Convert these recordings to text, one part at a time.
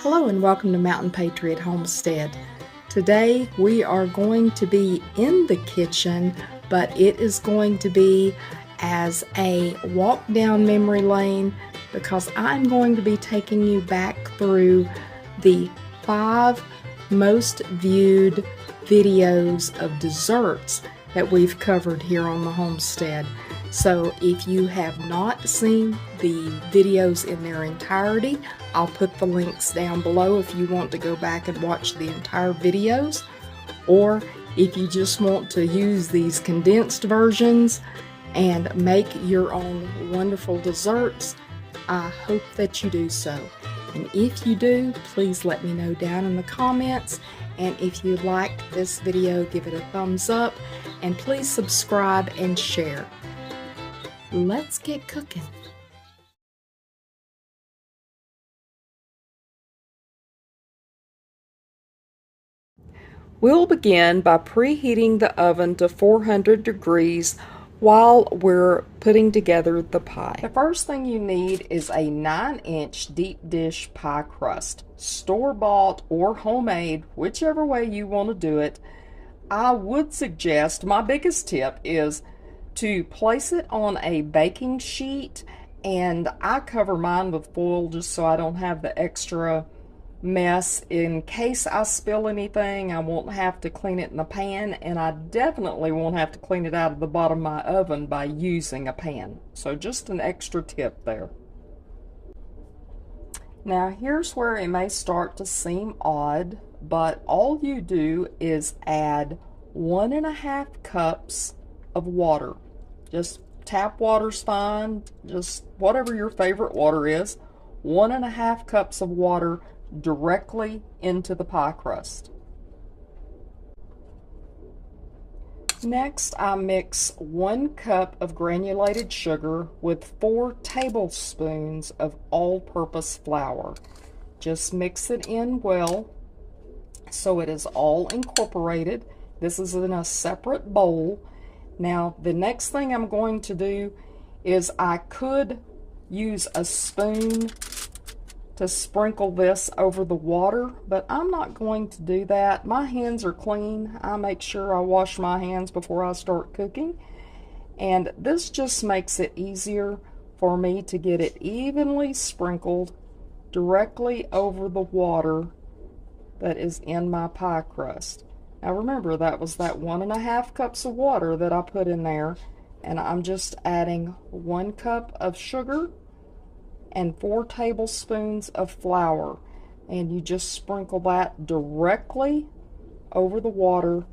Hello and welcome to Mountain Patriot Homestead. Today we are going to be in the kitchen, but it is going to be as a walk down memory lane because I'm going to be taking you back through the 5 most viewed videos of desserts that we've covered here on the homestead. So if you have not seen the videos in their entirety, I'll put the links down below if you want to go back and watch the entire videos, or if you just want to use these condensed versions and make your own wonderful desserts, I hope that you do so. And if you do, please let me know down in the comments. And if you liked this video, give it a thumbs up, and please subscribe and share. Let's get cooking. We'll begin by preheating the oven to 400 degrees while we're putting together the pie. The first thing you need is a 9-inch deep dish pie crust, store-bought or homemade, whichever way you want to do it. I would suggest, my biggest tip is to place it on a baking sheet, and I cover mine with foil just so I don't have the extra mess. In case I spill anything, I won't have to clean it in the pan, and I definitely won't have to clean it out of the bottom of my oven by using a pan. So just an extra tip there. Now here's where it may start to seem odd, but all you do is add 1.5 cups of water. Just tap water's fine, just whatever your favorite water is. 1.5 cups of water directly into the pie crust. Next, I mix 1 cup of granulated sugar with 4 tablespoons of all-purpose flour. Just mix it in well so it is all incorporated. This is in a separate bowl. Now, the next thing I'm going to do is I could use a spoon to sprinkle this over the water, but I'm not going to do that. My hands are clean. I make sure I wash my hands before I start cooking, and this just makes it easier for me to get it evenly sprinkled directly over the water that is in my pie crust. Now remember, that was that 1.5 cups of water that I put in there, and I'm just adding 1 cup of sugar and 4 tablespoons of flour, and you just sprinkle that directly over the water.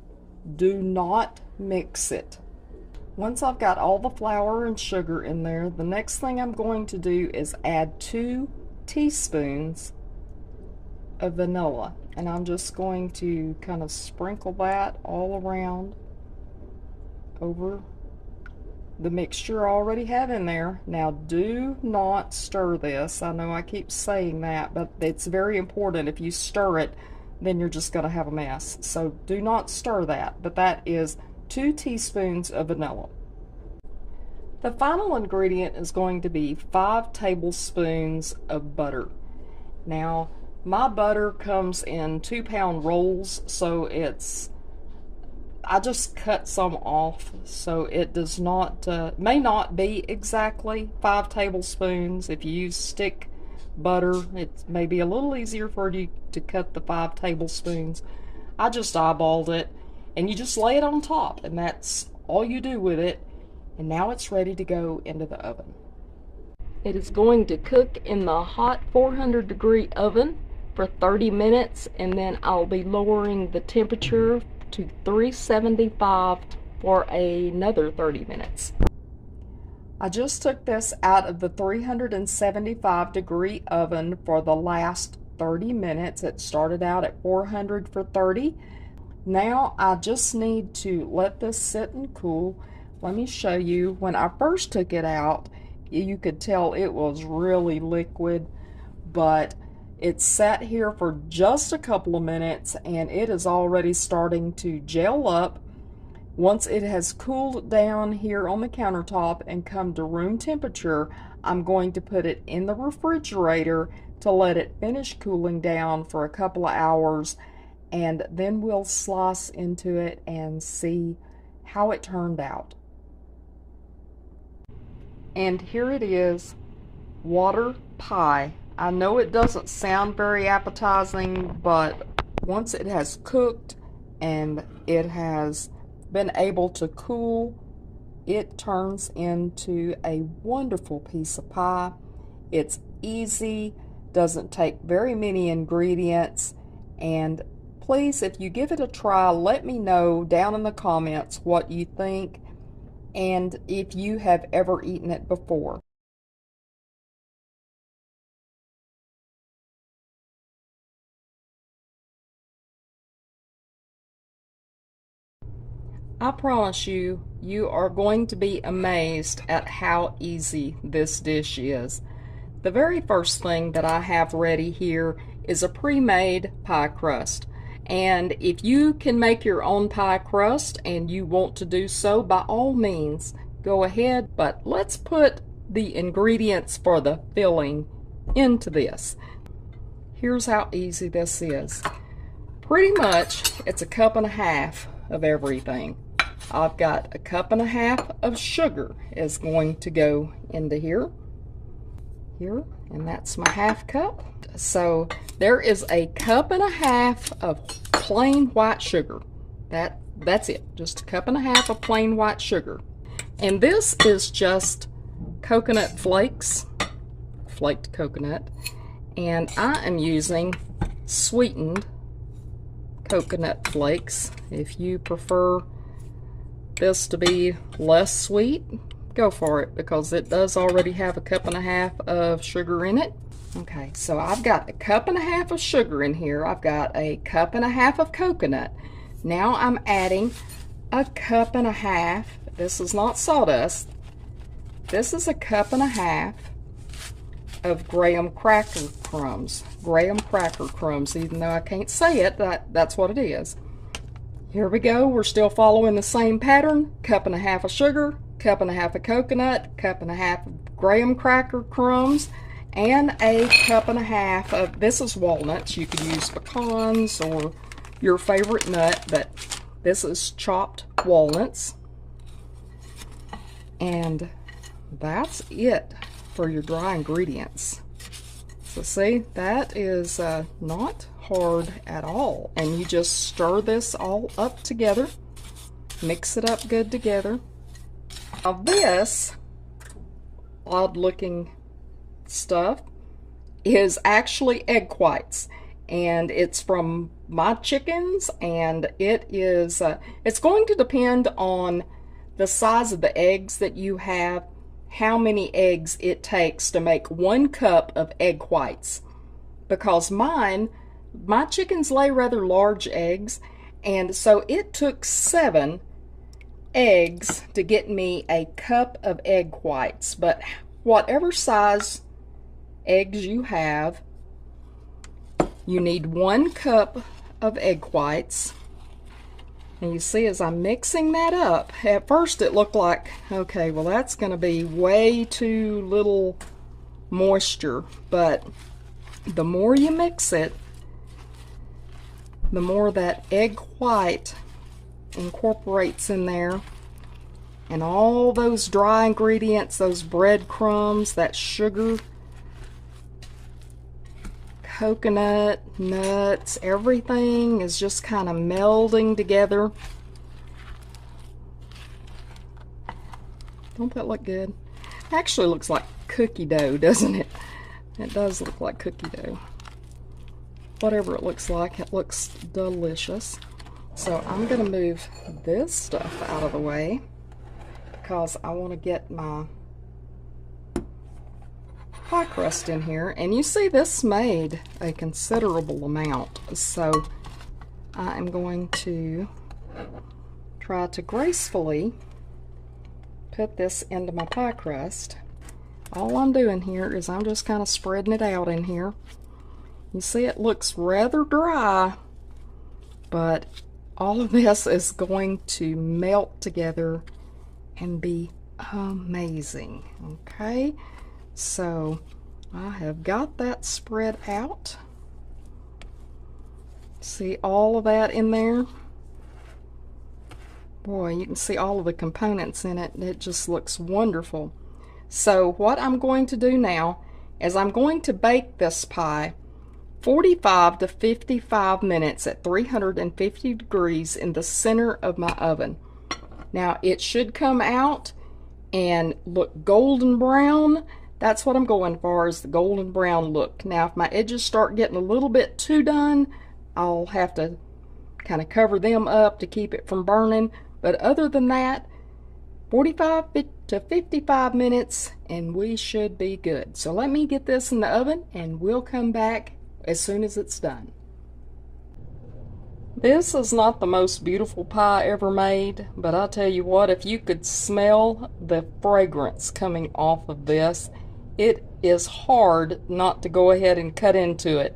Do not mix it. Once I've got all the flour and sugar in there, the next thing I'm going to do is add 2 teaspoons of vanilla, and I'm just going to kind of sprinkle that all around over the mixture I already have in there. Now do not stir this. I know I keep saying that, but it's very important. If you stir it, then you're just going to have a mess. So do not stir that, but that is 2 teaspoons of vanilla. The final ingredient is going to be 5 tablespoons of butter. Now, my butter comes in 2-pound rolls, so I just cut some off, so it does not, may not be exactly 5 tablespoons. If you use stick butter, it may be a little easier for you to cut the 5 tablespoons. I just eyeballed it, and you just lay it on top, and that's all you do with it. And now it's ready to go into the oven. It is going to cook in the hot 400-degree oven for 30 minutes, and then I'll be lowering the temperature to 375 for another 30 minutes. I just took this out of the 375-degree oven for the last 30 minutes. It started out at 400 for 30. Now I just need to let this sit and cool. Let me show you. When I first took it out, you could tell it was really liquid, but it sat here for just a couple of minutes, and it is already starting to gel up. Once it has cooled down here on the countertop and come to room temperature, I'm going to put it in the refrigerator to let it finish cooling down for a couple of hours, and then we'll slice into it and see how it turned out. And here it is, water pie. I know it doesn't sound very appetizing, but once it has cooked and it has been able to cool, it turns into a wonderful piece of pie. It's easy, doesn't take very many ingredients, and please, if you give it a try, let me know down in the comments what you think and if you have ever eaten it before. I promise you, you are going to be amazed at how easy this dish is. The very first thing that I have ready here is a pre-made pie crust. And if you can make your own pie crust and you want to do so, by all means, go ahead. But let's put the ingredients for the filling into this. Here's how easy this is. Pretty much, it's a cup and a half of everything. I've got a cup and a half of sugar is going to go into here, and that's my half cup. So there is a cup and a half of plain white sugar. That's it, just a cup and a half of plain white sugar. And this is just coconut flakes, flaked coconut, and I am using sweetened coconut flakes. If you prefer this to be less sweet, go for it, because it does already have a cup and a half of sugar in it. Okay, so I've got a cup and a half of sugar in here. I've got a cup and a half of coconut. Now I'm adding a cup and a half. This is not sawdust. This is a cup and a half of graham cracker crumbs. Graham cracker crumbs, even though I can't say it, that's what it is. Here we go, we're still following the same pattern. Cup and a half of sugar, cup and a half of coconut, cup and a half of graham cracker crumbs, and a cup and a half of, this is walnuts. You could use pecans or your favorite nut, but this is chopped walnuts. And that's it for your dry ingredients. So see, that is not hard at all. And you just stir this all up together, mix it up good together. Now this odd looking stuff is actually egg whites, and it's from my chickens, and it is it's going to depend on the size of the eggs that you have, how many eggs it takes to make 1 cup of egg whites, because my chickens lay rather large eggs, and so it took 7 eggs to get me a cup of egg whites. But whatever size eggs you have, you need 1 cup of egg whites. And you see, as I'm mixing that up, at first it looked like, okay, well that's going to be way too little moisture, but the more you mix it, the more that egg white incorporates in there, and all those dry ingredients, those breadcrumbs, that sugar, coconut, nuts, everything is just kind of melding together. Don't that look good? Actually looks like cookie dough, doesn't it? It does look like cookie dough. Whatever it looks like, it looks delicious. So I'm going to move this stuff out of the way because I want to get my pie crust in here. And you see, this made a considerable amount, so I am going to try to gracefully put this into my pie crust. All I'm doing here is I'm just kind of spreading it out in here. You see, it looks rather dry, but all of this is going to melt together and be amazing. Okay, so I have got that spread out. See all of that in there? Boy, you can see all of the components in it. It just looks wonderful. So what I'm going to do now is I'm going to bake this pie 45 to 55 minutes at 350 degrees in the center of my oven. Now it should come out and look golden brown. That's what I'm going for, is the golden brown look. Now if my edges start getting a little bit too done, I'll have to kind of cover them up to keep it from burning. But other than that, 45 to 55 minutes and we should be good. So let me get this in the oven and we'll come back as soon as it's done. This is not the most beautiful pie ever made, but I'll tell you what, if you could smell the fragrance coming off of this, it is hard not to go ahead and cut into it.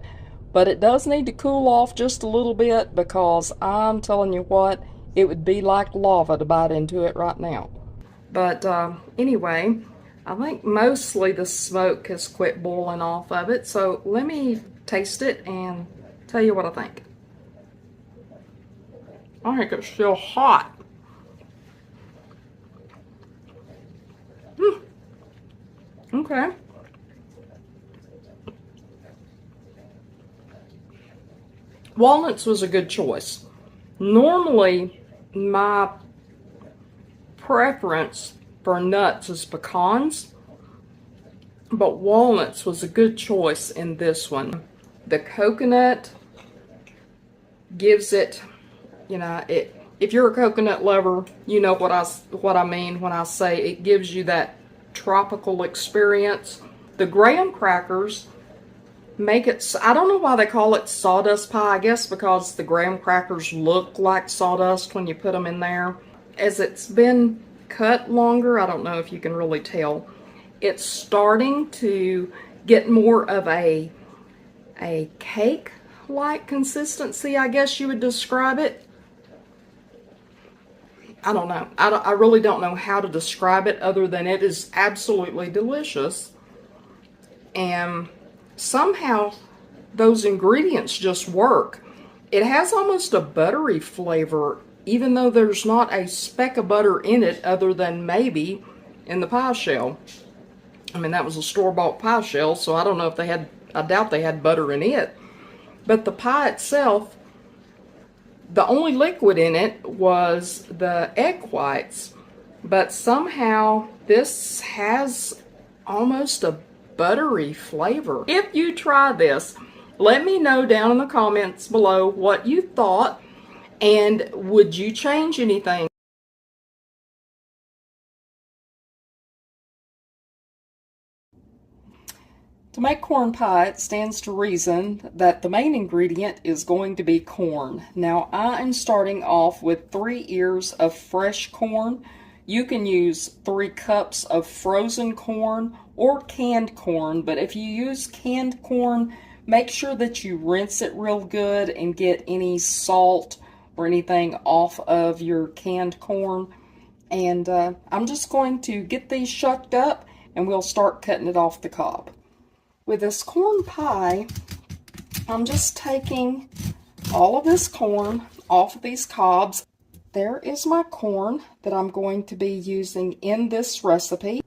But it does need to cool off just a little bit, because I'm telling you what, it would be like lava to bite into it right now. But anyway, I think mostly the smoke has quit boiling off of it, so let me taste it and tell you what I think. I think it's still hot. Okay. Walnuts was a good choice. Normally, my preference for nuts is pecans, but walnuts was a good choice in this one. The coconut gives it, you know, if you're a coconut lover, you know what I mean when I say it gives you that tropical experience. The graham crackers make it, I don't know why they call it sawdust pie. I guess because the graham crackers look like sawdust when you put them in there. As it's been cut longer, I don't know if you can really tell, it's starting to get more of a cake-like consistency, I guess you would describe it. I don't know. I really don't know how to describe it other than it is absolutely delicious. And somehow those ingredients just work. It has almost a buttery flavor, even though there's not a speck of butter in it other than maybe in the pie shell. I mean, that was a store-bought pie shell, so I don't know if they had, I doubt they had butter in it. But the pie itself, the only liquid in it was the egg whites, but somehow this has almost a buttery flavor. If you try this, let me know down in the comments below what you thought, and would you change anything? To make corn pie, it stands to reason that the main ingredient is going to be corn. Now, I am starting off with 3 ears of fresh corn. You can use 3 cups of frozen corn or canned corn, but if you use canned corn, make sure that you rinse it real good and get any salt or anything off of your canned corn. And I'm just going to get these shucked up and we'll start cutting it off the cob. With this corn pie, I'm just taking all of this corn off of these cobs. There is my corn that I'm going to be using in this recipe.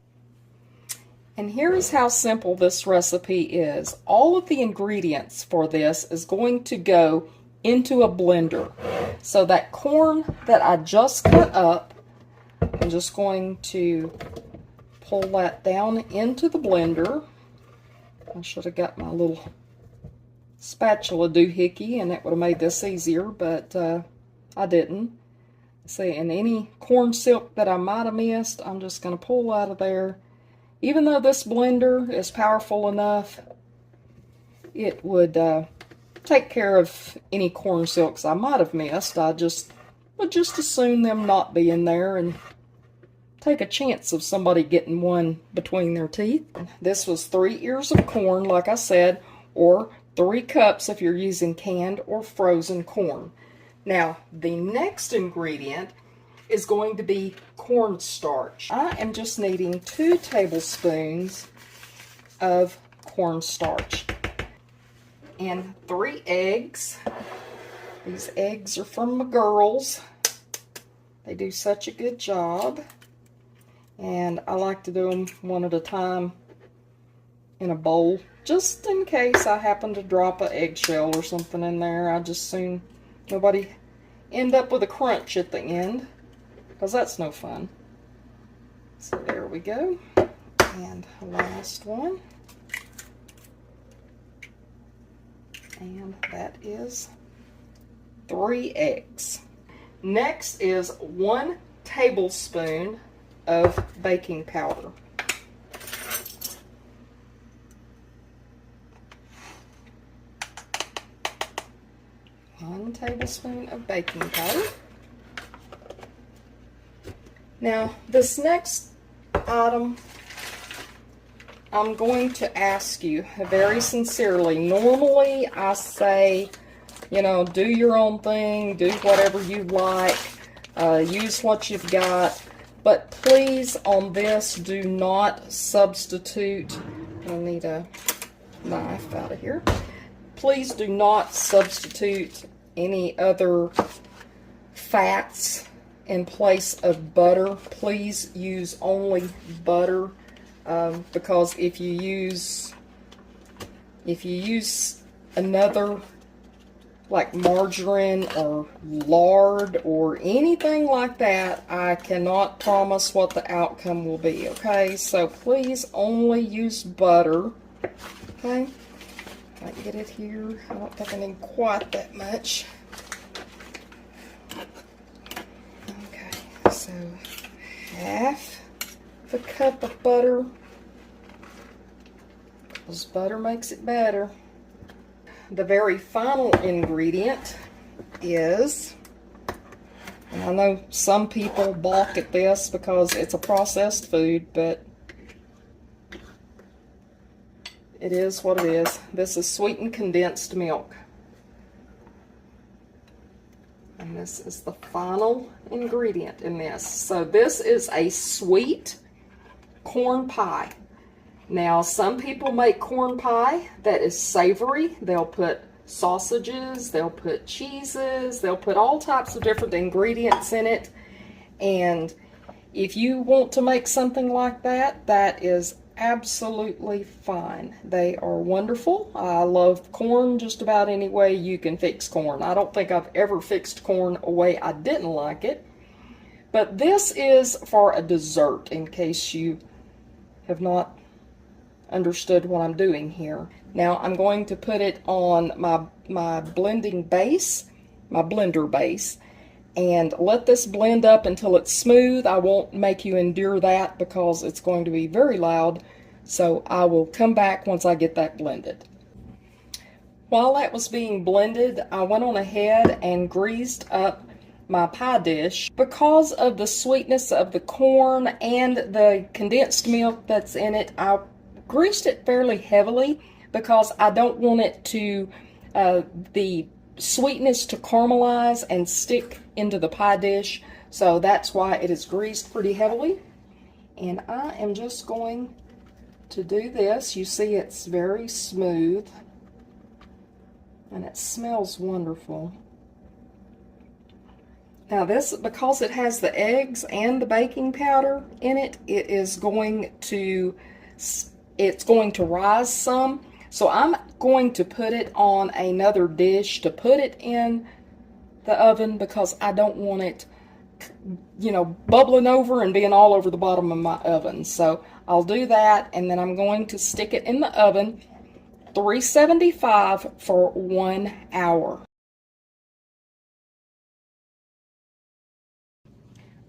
And here is how simple this recipe is. All of the ingredients for this is going to go into a blender. So that corn that I just cut up, I'm just going to pull that down into the blender. I should have got my little spatula doohickey and it would have made this easier, but I didn't. See, and any corn silk that I might have missed, I'm just going to pull out of there. Even though this blender is powerful enough, it would take care of any corn silks I might have missed. I would just assume them not be in there and take a chance of somebody getting one between their teeth. This was 3 ears of corn, like I said, or 3 cups if you're using canned or frozen corn. Now, the next ingredient is going to be cornstarch. I am just needing 2 tablespoons of cornstarch. And 3 eggs. These eggs are from my girls. They do such a good job. And I like to do them one at a time in a bowl, just in case I happen to drop an eggshell or something in there. I just soon nobody end up with a crunch at the end, because that's no fun. So there we go. And last one. And that is 3 eggs. Next is 1 tablespoon of baking powder. 1 tablespoon of baking powder. Now, this next item, I'm going to ask you very sincerely. Normally, I say, you know, do your own thing, do whatever you like, use what you've got. But please, on this, do not substitute. I need a knife out of here. Please do not substitute any other fats in place of butter. Please use only butter, because if you use another like margarine or lard or anything like that, I cannot promise what the outcome will be. Okay, so please only use butter. Okay, if I can get it here, I don't think I need quite that much. Okay, so half a cup of butter, because butter makes it better. The very final ingredient is, and I know some people balk at this because it's a processed food, but it is what it is. This is sweetened condensed milk. And this is the final ingredient in this. So this is a sweet corn pie. Now, some people make corn pie that is savory. They'll put sausages, they'll put cheeses, they'll put all types of different ingredients in it. And if you want to make something like that, that is absolutely fine. They are wonderful. I love corn just about any way you can fix corn. I don't think I've ever fixed corn a way I didn't like it. But this is for a dessert, in case you have not understood what I'm doing here. Now I'm going to put it on my blending base, my blender base, and let this blend up until it's smooth. I won't make you endure that because it's going to be very loud, so I will come back once I get that blended. While that was being blended, I went on ahead and greased up my pie dish. Because of the sweetness of the corn and the condensed milk that's in it, I greased it fairly heavily because I don't want it to, the sweetness to caramelize and stick into the pie dish. So that's why it is greased pretty heavily. And I am just going to do this. You see it's very smooth and it smells wonderful. Now this, because it has the eggs and the baking powder in it, it's going to rise some. So I'm going to put it on another dish to put it in the oven because I don't want it, you know, bubbling over and being all over the bottom of my oven. So I'll do that, and then I'm going to stick it in the oven, 375 for 1 hour.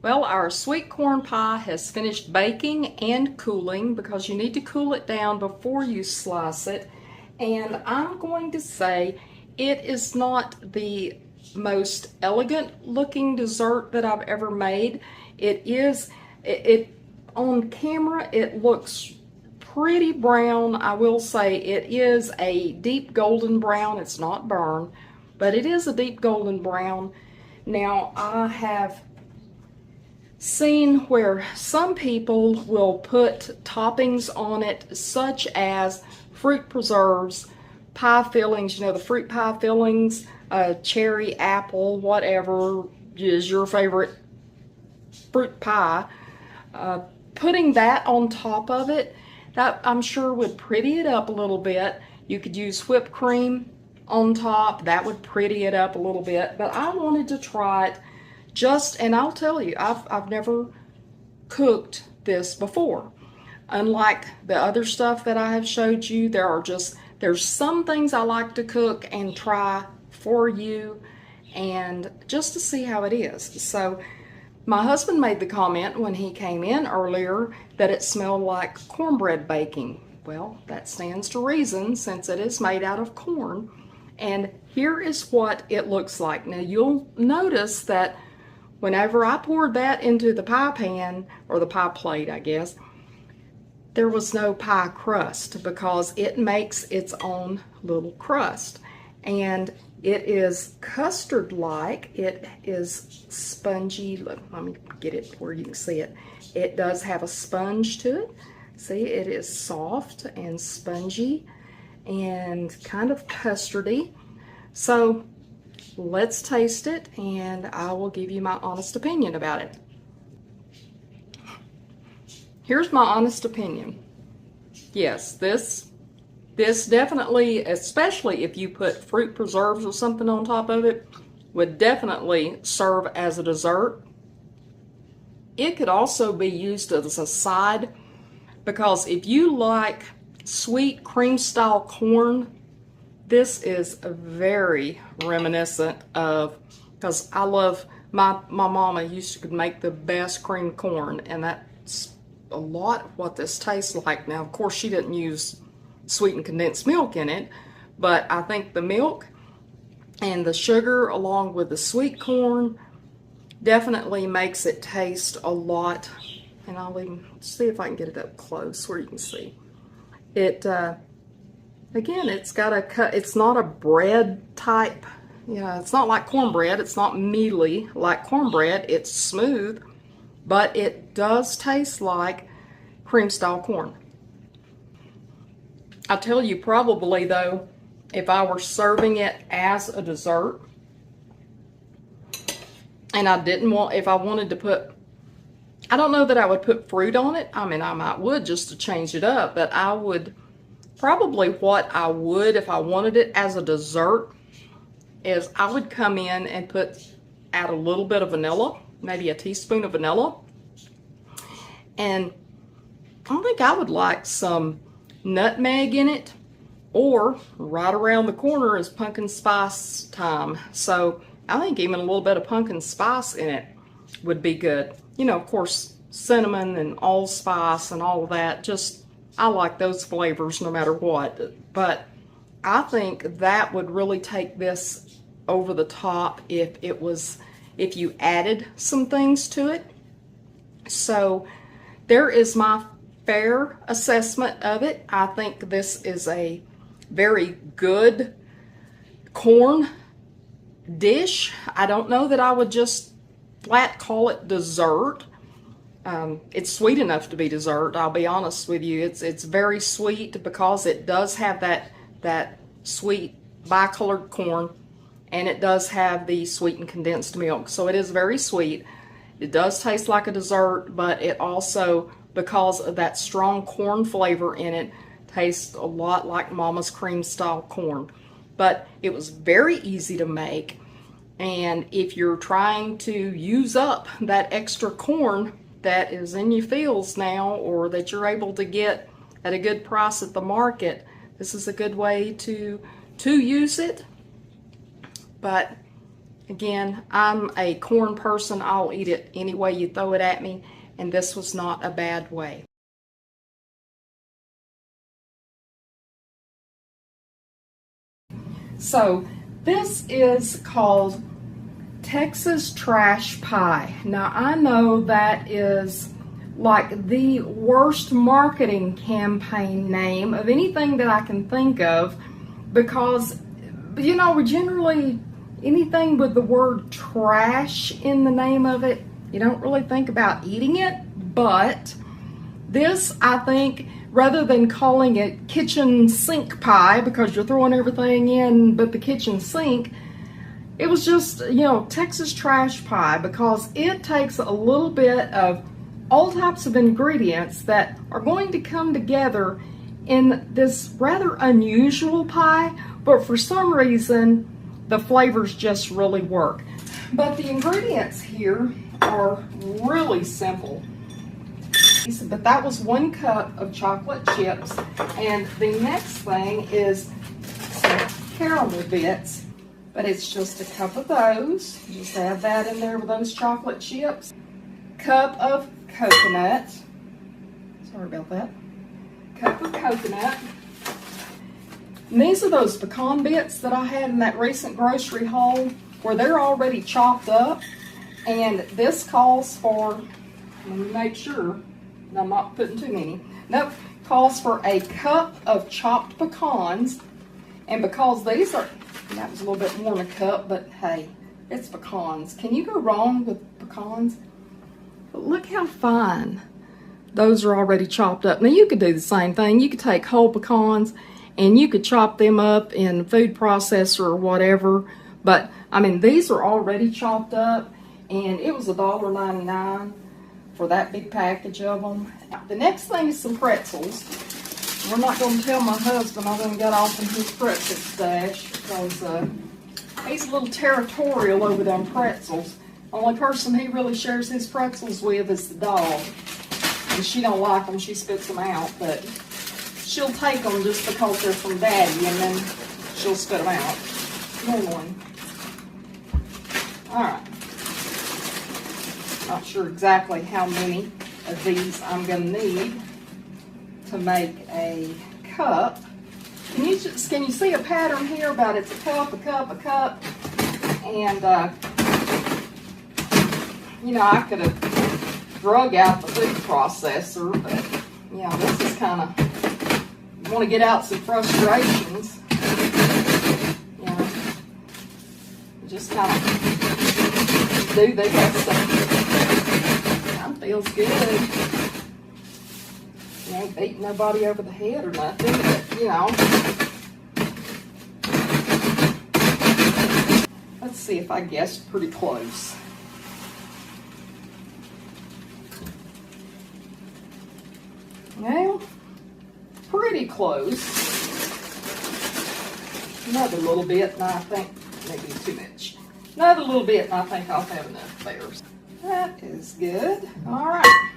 Well, our sweet corn pie has finished baking and cooling, because you need to cool it down before you slice it. And I'm going to say it is not the most elegant looking dessert that I've ever made. It on camera it looks pretty brown. I will say it is a deep golden brown. It's not burned, but it is a deep golden brown. Now, I have seen where some people will put toppings on it, such as fruit preserves, pie fillings, you know, the fruit pie fillings, cherry, apple, whatever is your favorite fruit pie, putting that on top of it, that I'm sure would pretty it up a little bit. You could use whipped cream on top. That would pretty it up a little bit. But I wanted to try it and I'll tell you, I've never cooked this before. Unlike the other stuff that I have showed you, there's some things I like to cook and try for you and just to see how it is. So my husband made the comment when he came in earlier that it smelled like cornbread baking. Well, that stands to reason since it is made out of corn. And here is what it looks like. Now you'll notice that whenever I poured that into the pie pan, or the pie plate, I guess, there was no pie crust because it makes its own little crust. And it is custard-like. It is spongy. Let me get it where you can see it. It does have a sponge to it. See, it is soft and spongy and kind of custardy. So let's taste it and I will give you my honest opinion about it. Here's my honest opinion. Yes, this definitely, especially if you put fruit preserves or something on top of it, would definitely serve as a dessert. It could also be used as a side, because if you like sweet cream style corn, this is very reminiscent of, because I love, my mama used to make the best creamed corn, and that's a lot of what this tastes like. Now, of course, she didn't use sweetened condensed milk in it, but I think the milk and the sugar along with the sweet corn definitely makes it taste a lot. And I'll even see if I can get it up close where you can see it. Again, it's got a cut. It's not a bread type, you know, it's not like cornbread. It's not mealy like cornbread. It's smooth, but it does taste like cream style corn. I tell you, probably though, if I were serving it as a dessert and I didn't want, if I wanted to put, I don't know that I would put fruit on it. I mean, I might would just to change it up, but I would probably, what I would if I wanted it as a dessert is I would come in and add a little bit of vanilla, maybe a teaspoon of vanilla. And I think I would like some nutmeg in it, or right around the corner is pumpkin spice time. So I think even a little bit of pumpkin spice in it would be good. You know, of course, cinnamon and allspice and all of that, just, I like those flavors no matter what. But I think that would really take this over the top if you added some things to it. So there is my fair assessment of it. I think this is a very good corn dish. I don't know that I would just flat call it dessert. It's sweet enough to be dessert, I'll be honest with you. It's very sweet because it does have that sweet bicolored corn, and it does have the sweetened condensed milk. So it is very sweet. It does taste like a dessert, but it also, because of that strong corn flavor in it, tastes a lot like Mama's cream style corn. But it was very easy to make, and if you're trying to use up that extra corn that is in your fields now, or that you're able to get at a good price at the market, this is a good way to use it. But again, I'm a corn person. I'll eat it any way you throw it at me, and this was not a bad way. So this is called Texas Trash Pie. Now, I know that is like the worst marketing campaign name of anything that I can think of, because, you know, we generally, anything with the word trash in the name of it, you don't really think about eating it. But this, I think, rather than calling it kitchen sink pie because you're throwing everything in but the kitchen sink, it was just, Texas trash pie, because it takes a little bit of all types of ingredients that are going to come together in this rather unusual pie, but for some reason the flavors just really work. But the ingredients here are really simple. But that was 1 cup of chocolate chips, and the next thing is some caramel bits. But it's just a cup of those. Just add that in there with those chocolate chips. Cup of coconut. Sorry about that. Cup of coconut. And these are those pecan bits that I had in that recent grocery haul where they're already chopped up. And this calls for, let me make sure I'm not putting too many. Nope, calls for a cup of chopped pecans. And because these are, that was a little bit more than a cup, but hey, it's pecans. Can you go wrong with pecans? But look how fine those are already chopped up. Now you could do the same thing. You could take whole pecans and you could chop them up in a food processor or whatever. But I mean, these are already chopped up, and it was $1.99 for that big package of them. The next thing is some pretzels. I'm not going to tell my husband I done got off in his pretzel stash, because he's a little territorial over them pretzels. Only person he really shares his pretzels with is the dog. And she don't like them, she spits them out, but she'll take them just because they're from Daddy, and then she'll spit them out. Normally. Alright. Not sure exactly how many of these I'm going to need to make a cup. Can you see a pattern here about it's a cup, a cup, a cup? And, I could have drug out the food processor, but, this is kind of, you want to get out some frustrations. Just kind of do this. That feels good. You ain't beating nobody over the head or nothing, but, Let's see if I guessed pretty close. Well, pretty close. Another little bit, and I think maybe too much. Another little bit, and I think I'll have enough there. That is good. All right.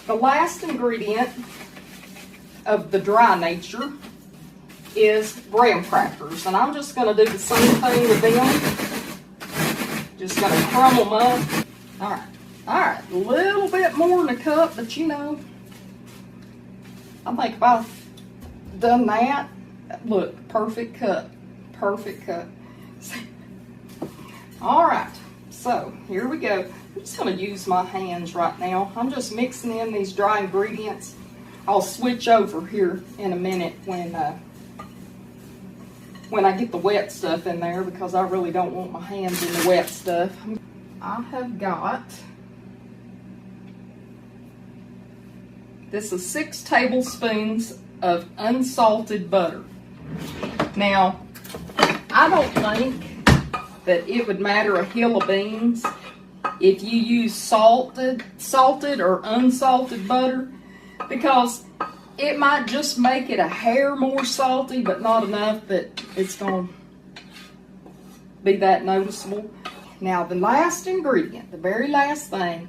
The last ingredient of the dry nature is graham crackers, and I'm just going to do the same thing with them. Just going to crumble them up. All right, a little bit more than a cup, but I think if I've done that, look, perfect cup. Perfect cup. All right, so here we go. I'm just going to use my hands right now. I'm just mixing in these dry ingredients. I'll switch over here in a minute when I get the wet stuff in there, because I really don't want my hands in the wet stuff. I have got, this is 6 tablespoons of unsalted butter. Now, I don't think that it would matter a hill of beans if you use salted or unsalted butter, because it might just make it a hair more salty, but not enough that it's going to be that noticeable. Now, the last ingredient, the very last thing,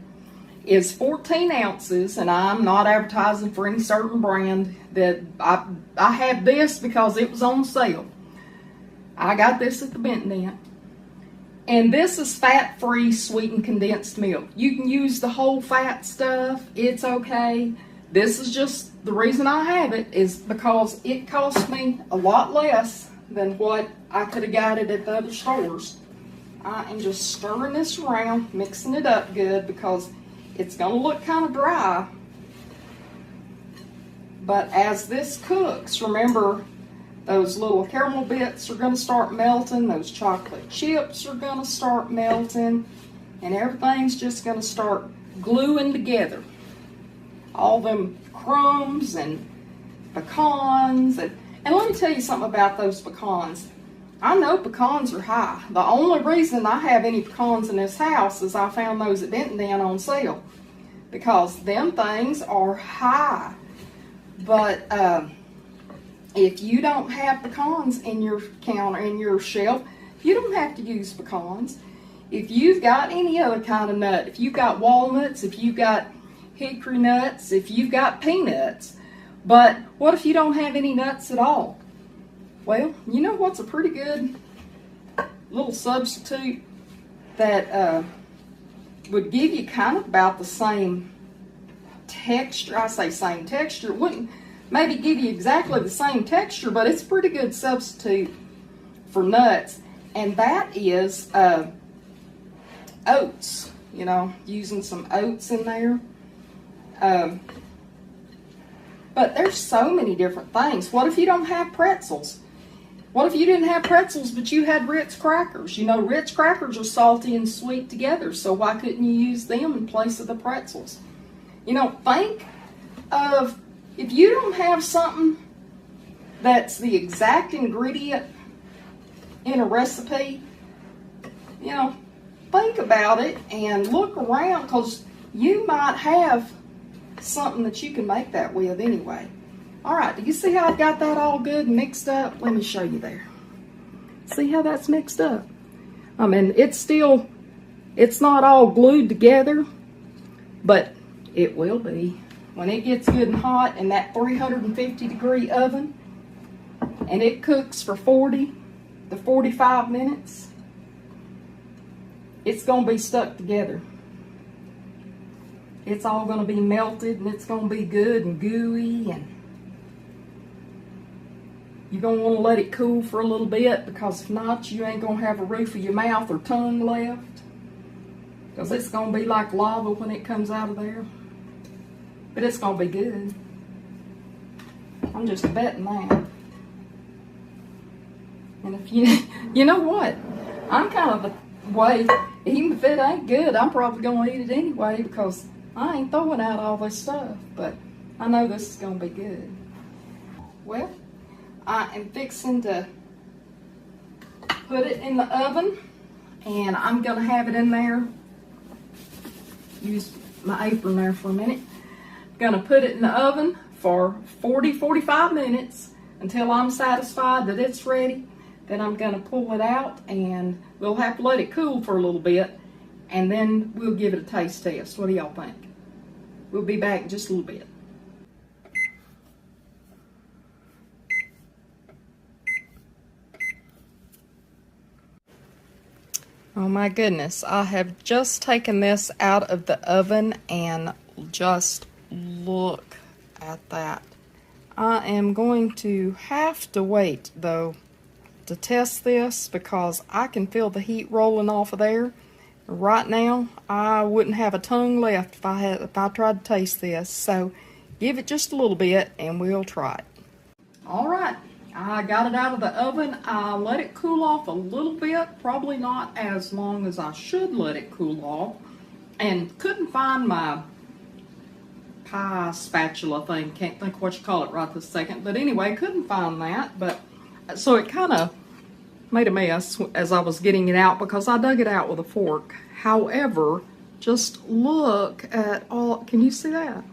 is 14 ounces, and I'm not advertising for any certain brand. That I have this because it was on sale. I got this at the Benton Inn. And this is fat-free sweetened condensed milk. You can use the whole fat stuff. It's okay. This is just, the reason I have it is because it cost me a lot less than what I could have got it at the other stores. I am just stirring this around, mixing it up good, because it's going to look kind of dry. But as this cooks, remember, those little caramel bits are going to start melting. Those chocolate chips are going to start melting. And everything's just going to start gluing together. All them crumbs and pecans. And let me tell you something about those pecans. I know pecans are high. The only reason I have any pecans in this house is I found those at Denton Dan on sale, because them things are high. But if you don't have pecans in your counter, in your shelf, you don't have to use pecans. If you've got any other kind of nut, if you've got walnuts, if you've got hickory nuts, if you've got peanuts, but what if you don't have any nuts at all? Well, you know what's a pretty good little substitute that would give you kind of about the same texture. I say same texture. It wouldn't maybe give you exactly the same texture, but it's a pretty good substitute for nuts. And that is oats. You know, using some oats in there. But there's so many different things. What if you don't have pretzels? What if you didn't have pretzels, but you had Ritz crackers? You know, Ritz crackers are salty and sweet together, so why couldn't you use them in place of the pretzels? You know, think of, if you don't have something that's the exact ingredient in a recipe, you know, think about it and look around, because you might have something that you can make that with anyway. All right, do you see how I've got that all good and mixed up? Let me show you there. See how that's mixed up? I mean, it's not all glued together, but it will be. When it gets good and hot in that 350-degree oven, and it cooks for 40 to 45 minutes, it's going to be stuck together. It's all going to be melted, and it's going to be good and gooey, and you're going to want to let it cool for a little bit, because if not, you ain't going to have a roof of your mouth or tongue left, because it's going to be like lava when it comes out of there. But it's going to be good. I'm just betting that. And if you know what? I'm kind of the way, even if it ain't good, I'm probably going to eat it anyway, because I ain't throwing out all this stuff. But I know this is going to be good. Well, I am fixing to put it in the oven, and I'm going to have it in there. Use my apron there for a minute. Gonna put it in the oven for 40-45 minutes until I'm satisfied that it's ready. Then I'm gonna pull it out, and we'll have to let it cool for a little bit, and then we'll give it a taste test. What do y'all think? We'll be back in just a little bit. Oh my goodness, I have just taken this out of the oven, and just look at that. I am going to have to wait though to test this, because I can feel the heat rolling off of there. Right now, I wouldn't have a tongue left if I tried to taste this. So give it just a little bit and we'll try it. All right, I got it out of the oven. I let it cool off a little bit, probably not as long as I should let it cool off, and couldn't find my pie spatula thing. Can't think what you call it right this second, but anyway, couldn't find that. But so it kind of made a mess as I was getting it out, because I dug it out with a fork. However, just look at all, can you see that?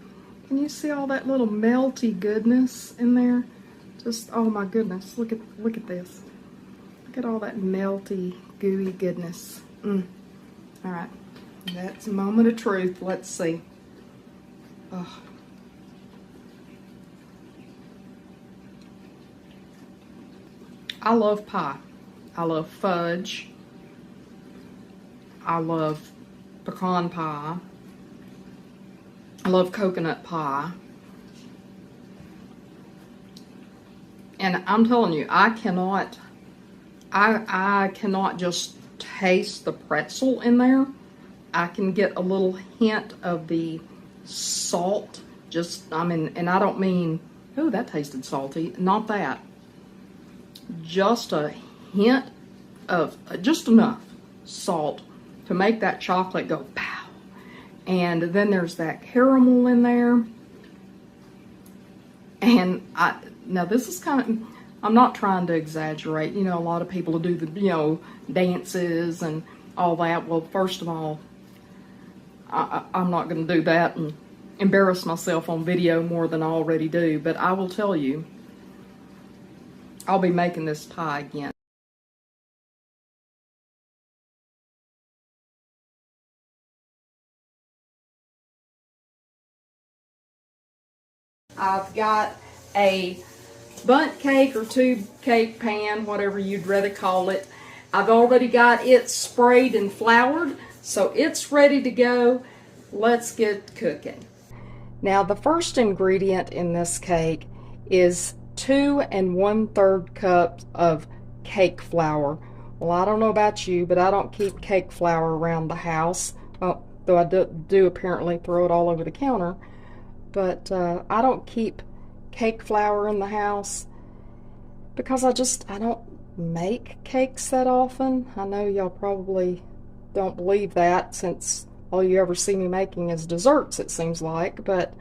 Can you see all that little melty goodness in there? Just, oh my goodness, look at this. Look at all that melty, gooey goodness. All right, that's a moment of truth. Let's see. Oh. I love pie. I love fudge. I love pecan pie. I love coconut pie. And I'm telling you, I cannot just taste the pretzel in there. I can get a little hint of the salt. Just, I mean, and I don't mean, oh, that tasted salty. Not that. Just a hint of, just enough salt to make that chocolate go pow. And then there's that caramel in there. And now this is kind of, I'm not trying to exaggerate. You know, a lot of people do the, you know, dances and all that. Well, first of all, I'm not going to do that and embarrass myself on video more than I already do. But I will tell you, I'll be making this pie again. I've got a bundt cake or tube cake pan, whatever you'd rather call it. I've already got it sprayed and floured, so it's ready to go. Let's get cooking. Now, the first ingredient in this cake is 2 1/3 cups of cake flour. Well, I don't know about you, but I don't keep cake flour around the house. Well, though I do apparently throw it all over the counter. But I don't keep cake flour in the house because I don't make cakes that often. I know y'all probably don't believe that, since all you ever see me making is desserts, it seems like. But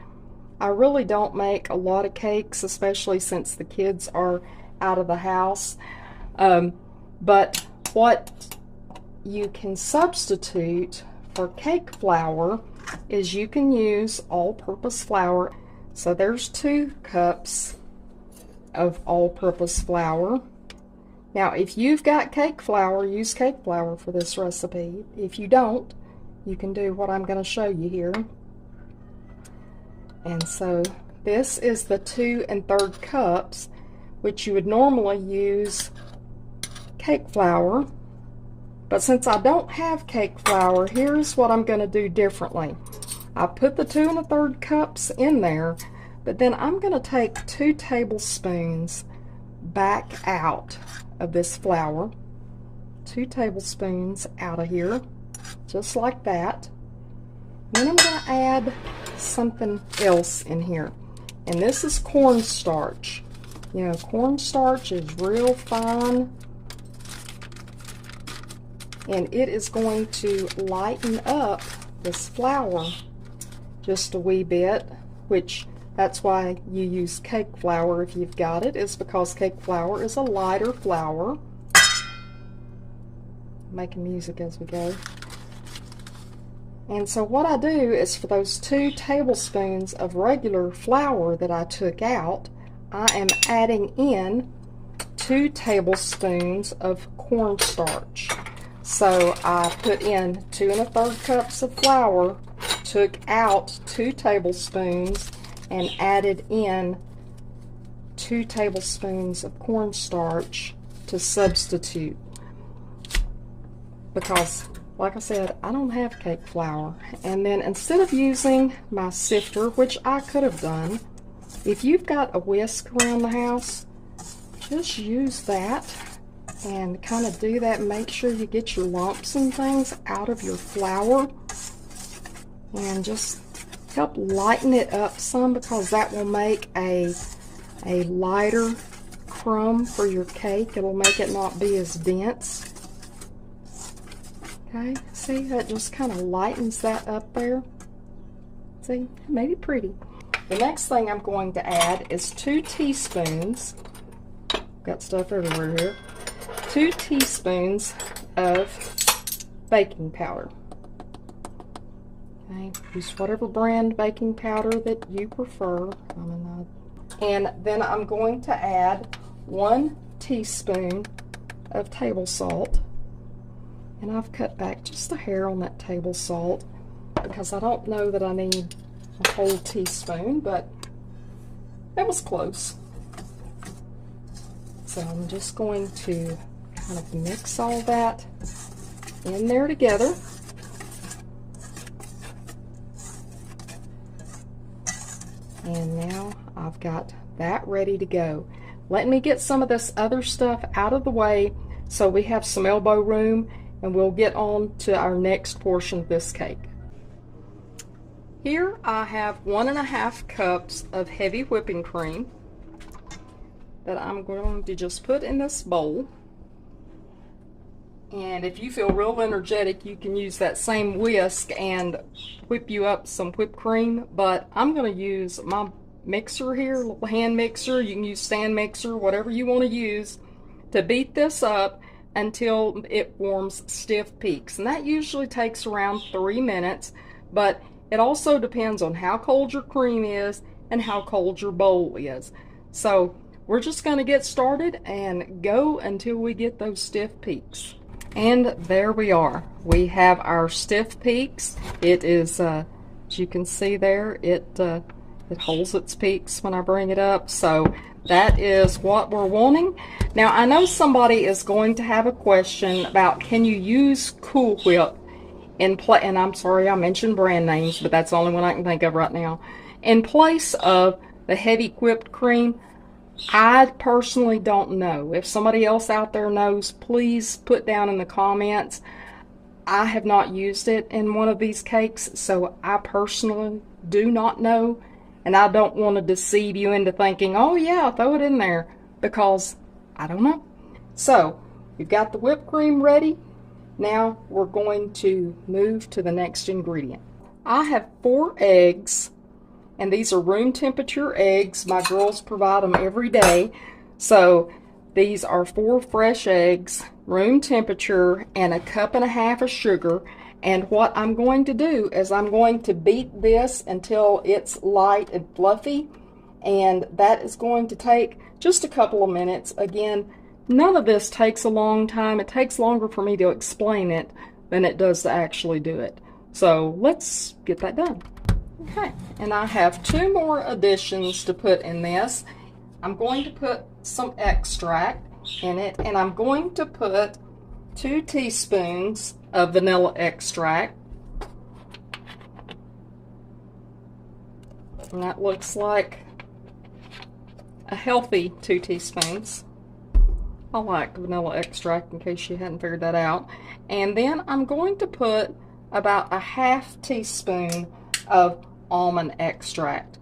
I really don't make a lot of cakes, especially since the kids are out of the house. But what you can substitute for cake flour is you can use all-purpose flour. So there's 2 cups of all-purpose flour. Now, if you've got cake flour, use cake flour for this recipe. If you don't, you can do what I'm going to show you here. And so this is the 2 1/3 cups, which you would normally use cake flour. But since I don't have cake flour, here's what I'm going to do differently. I put the 2 1/3 cups in there, but then I'm going to take 2 tablespoons back out of this flour. 2 tablespoons out of here, just like that. Then I'm going to add something else in here, and this is cornstarch. You know, cornstarch is real fine, and it is going to lighten up this flour just a wee bit, which that's why you use cake flour if you've got it, is because cake flour is a lighter flour. Making music as we go. And so what I do is, for those 2 tablespoons of regular flour that I took out, I am adding in 2 tablespoons of cornstarch. So I put in 2 1/3 cups of flour, took out 2 tablespoons, and added in 2 tablespoons of cornstarch to substitute. Because, like I said, I don't have cake flour. And then instead of using my sifter, which I could have done, if you've got a whisk around the house, just use that and kind of do that. Make sure you get your lumps and things out of your flour, and just help lighten it up some, because that will make a lighter crumb for your cake. It'll make it not be as dense. Okay, see, that just kind of lightens that up there. See, maybe pretty. The next thing I'm going to add is 2 teaspoons. Got stuff everywhere here. 2 teaspoons of baking powder. Okay, use whatever brand baking powder that you prefer. And then I'm going to add 1 teaspoon of table salt. And I've cut back just a hair on that table salt, because I don't know that I need a whole teaspoon, but that was close. So I'm just going to kind of mix all that in there together. And now I've got that ready to go. Let me get some of this other stuff out of the way so we have some elbow room, and we'll get on to our next portion of this cake. Here I have 1 1/2 cups of heavy whipping cream that I'm going to just put in this bowl. And if you feel real energetic, you can use that same whisk and whip you up some whipped cream, but I'm going to use my mixer here, little hand mixer. You can use stand mixer, whatever you want to use, to beat this up until it forms stiff peaks. And that usually takes around 3 minutes, but it also depends on how cold your cream is and how cold your bowl is. So we're just going to get started and go until we get those stiff peaks. And there we are. We have our stiff peaks. It is, as you can see there, it holds its peaks when I bring it up. So that is what we're wanting. Now I know somebody is going to have a question about, can you use Cool Whip in place, and I'm sorry I mentioned brand names, but that's the only one I can think of right now, in place of the heavy whipped cream? I personally don't know. If somebody else out there knows, please put down in the comments. I have not used it in one of these cakes, so I personally do not know, and I don't want to deceive you into thinking, oh yeah, throw it in there, because I don't know. So you've got the whipped cream ready. Now we're going to move to the next ingredient. I have 4 eggs, and these are room temperature eggs. My girls provide them every day. So these are 4 fresh eggs, room temperature, and 1.5 cups of sugar. And what I'm going to do is I'm going to beat this until it's light and fluffy, and that is going to take just a couple of minutes. Again, none of this takes a long time. It takes longer for me to explain it than it does to actually do it. So let's get that done. Okay, and I have 2 more additions to put in this. I'm going to put some extract in it, and I'm going to put 2 teaspoons of vanilla extract. And that looks like a healthy 2 teaspoons. I like vanilla extract, in case you hadn't figured that out. And then I'm going to put about a 1/2 teaspoon of almond extract.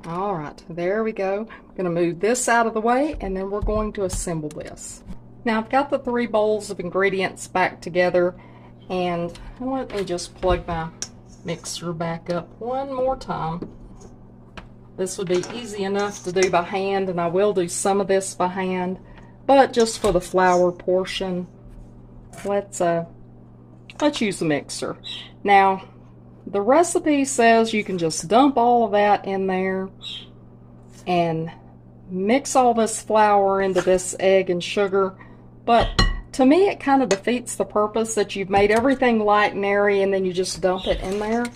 All right, there we go. I'm going to move this out of the way, and then we're going to assemble this. Now I've got the 3 bowls of ingredients back together, and let me just plug my mixer back up one more time. This would be easy enough to do by hand, and I will do some of this by hand, but just for the flour portion, let's use the mixer. Now the recipe says you can just dump all of that in there and mix all this flour into this egg and sugar, but to me it kind of defeats the purpose that you've made everything light and airy and then you just dump it in there.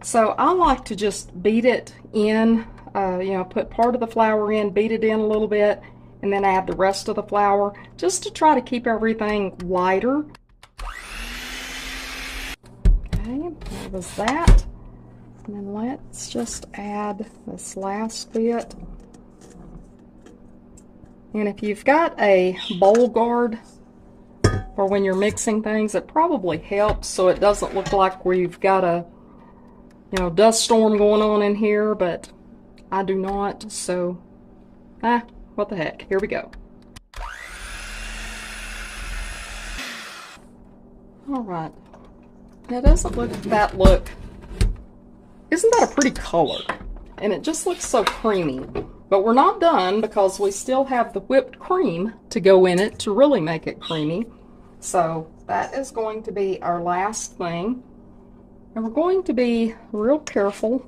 So I like to just beat it in, put part of the flour in, beat it in a little bit, and then add the rest of the flour just to try to keep everything lighter. Okay, there was that. And then let's just add this last bit. And if you've got a bowl guard for when you're mixing things, it probably helps so it doesn't look like we've got a dust storm going on in here, but I do not, so what the heck, here we go. Alright, now doesn't look that isn't that a pretty color? And it just looks so creamy. But we're not done, because we still have the whipped cream to go in it to really make it creamy. So that is going to be our last thing. And we're going to be real careful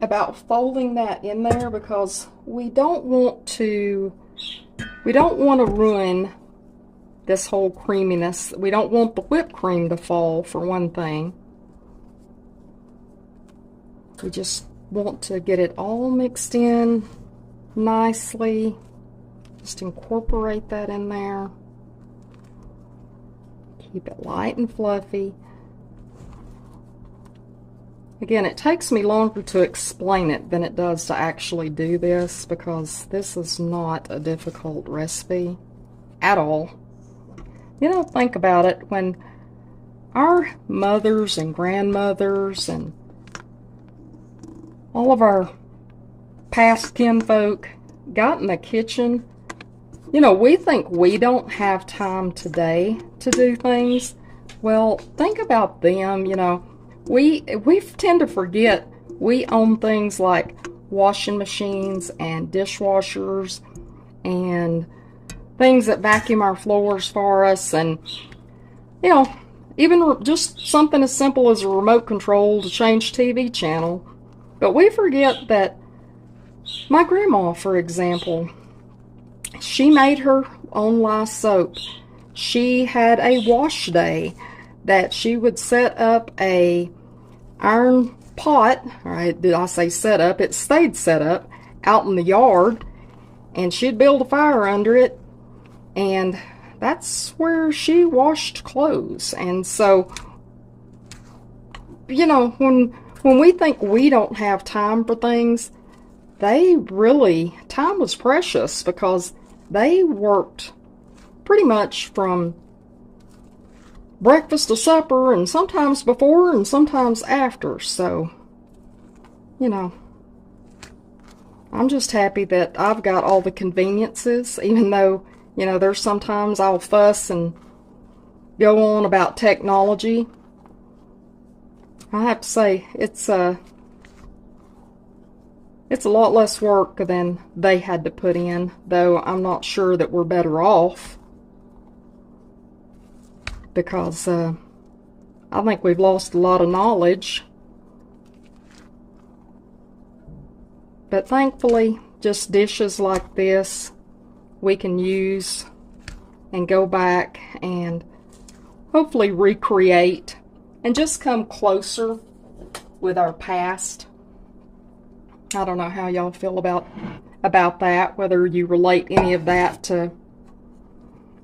about folding that in there, because we don't want to ruin this whole creaminess. We don't want the whipped cream to fall, for one thing. We just want to get it all mixed in nicely. Just incorporate that in there. Keep it light and fluffy. Again, it takes me longer to explain it than it does to actually do this, because this is not a difficult recipe at all. Think about it. When our mothers and grandmothers and all of our past kinfolk got in the kitchen, we think we don't have time today to do things. Well, think about them. We tend to forget we own things like washing machines and dishwashers and things that vacuum our floors for us, and you know, even just something as simple as a remote control to change TV channel. But we forget that my grandma, for example, she made her own lye soap. She had a wash day that she would set up a iron pot. All right, did I say set up? It stayed set up out in the yard, and she'd build a fire under it, and that's where she washed clothes. And so, you know, when we think we don't have time for things, time was precious, because they worked pretty much from breakfast to supper, and sometimes before and sometimes after. So, you know, I'm just happy that I've got all the conveniences, even though, you know, there's sometimes I'll fuss and go on about technology. I have to say, it's a lot less work than they had to put in, though I'm not sure that we're better off, because I think we've lost a lot of knowledge. But thankfully, just dishes like this we can use and go back and hopefully recreate and just come closer with our past. I don't know how y'all feel about that, whether you relate any of that to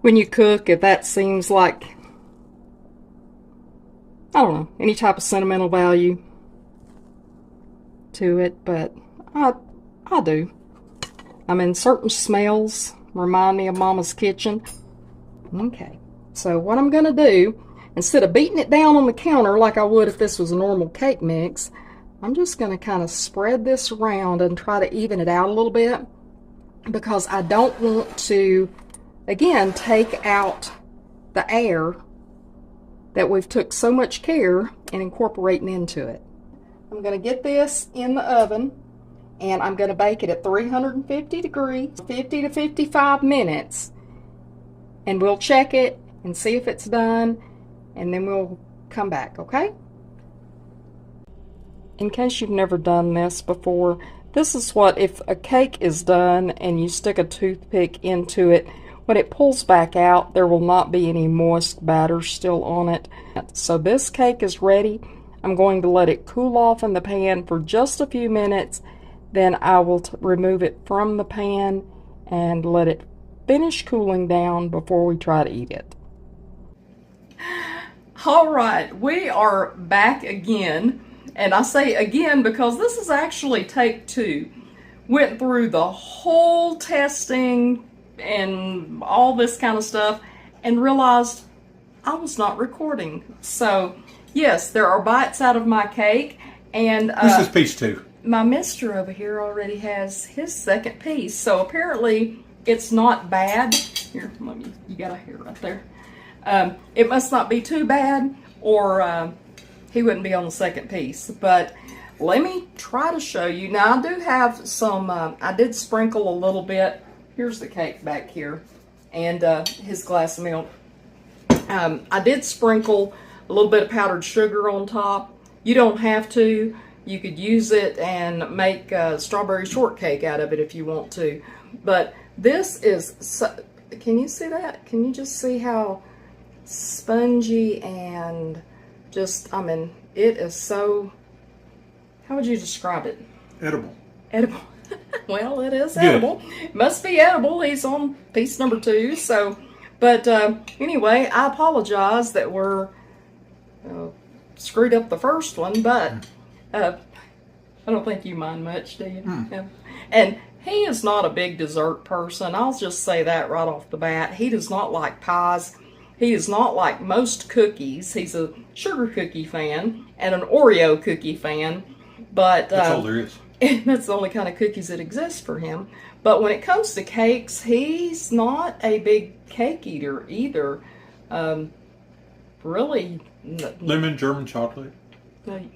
when you cook, if that seems like, I don't know, any type of sentimental value to it. But I do. I mean, certain smells remind me of Mama's kitchen. Okay, so what I'm gonna do, instead of beating it down on the counter like I would if this was a normal cake mix, I'm just gonna kind of spread this around and try to even it out a little bit, because I don't want to, again, take out the air that we've took so much care in incorporating into it. I'm gonna get this in the oven, and I'm going to bake it at 350 degrees, 50 to 55 minutes, and we'll check it and see if it's done, and then we'll come back, okay? In case you've never done this before, this is what, if a cake is done and you stick a toothpick into it, when it pulls back out, there will not be any moist batter still on it. So this cake is ready. I'm going to let it cool off in the pan for just a few minutes. Then I will remove it from the pan and let it finish cooling down before we try to eat it. All right, we are back again. And I say again because this is actually take 2. Went through the whole testing and all this kind of stuff and realized I was not recording. So yes, there are bites out of my cake. And this is piece 2. My mister over here already has his second piece, so apparently it's not bad. Here, let me, you got a hair right there. It must not be too bad, or he wouldn't be on the second piece. But let me try to show you. Now, I do have some, I did sprinkle a little bit. Here's the cake back here, and his glass of milk. I did sprinkle a little bit of powdered sugar on top. You don't have to. You could use it and make strawberry shortcake out of it if you want to. But this is, can you see that? Can you just see how spongy and just, I mean, it is so, how would you describe it? Edible. Edible. Well, it is edible. It must be edible. He's on piece number 2. So, but anyway, I apologize that we're screwed up the first one, but I don't think you mind much, do you? Yeah. And he is not a big dessert person. I'll just say that right off the bat. He does not like pies. He is not like most cookies. He's a sugar cookie fan and an Oreo cookie fan. But that's all there is. That's the only kind of cookies that exist for him. But when it comes to cakes, he's not a big cake eater either. Really. Lemon German chocolate?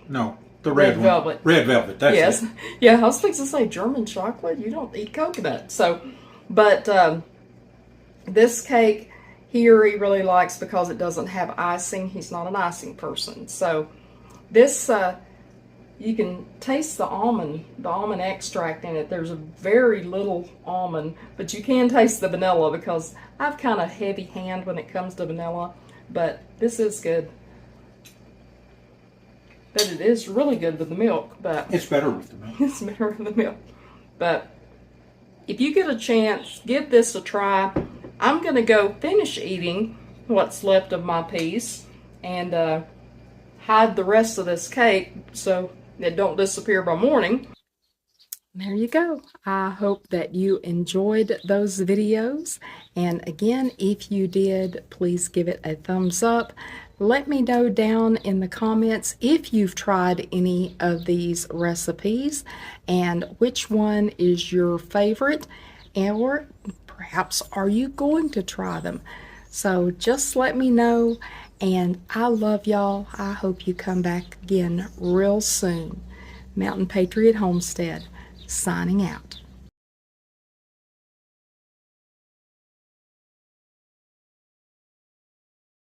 No. The red one. velvet. Red velvet, that's Yes. it. Yeah, I was fixing to say German chocolate. You don't eat coconut. So, but this cake here he really likes because it doesn't have icing. He's not an icing person. So this, you can taste the almond extract in it. There's a very little almond, but you can taste the vanilla because I've kind of heavy hand when it comes to vanilla, but this is good. But it is really good with the milk, but It's better with the milk. it's better with the milk. But if you get a chance, give this a try. I'm gonna go finish eating what's left of my piece and hide the rest of this cake so it don't disappear by morning. There you go. I hope that you enjoyed those videos. And again, if you did, please give it a thumbs up. Let me know down in the comments if you've tried any of these recipes and which one is your favorite, or perhaps are you going to try them. So just let me know, and I love y'all. I hope you come back again real soon. Mountain Patriot Homestead, signing out.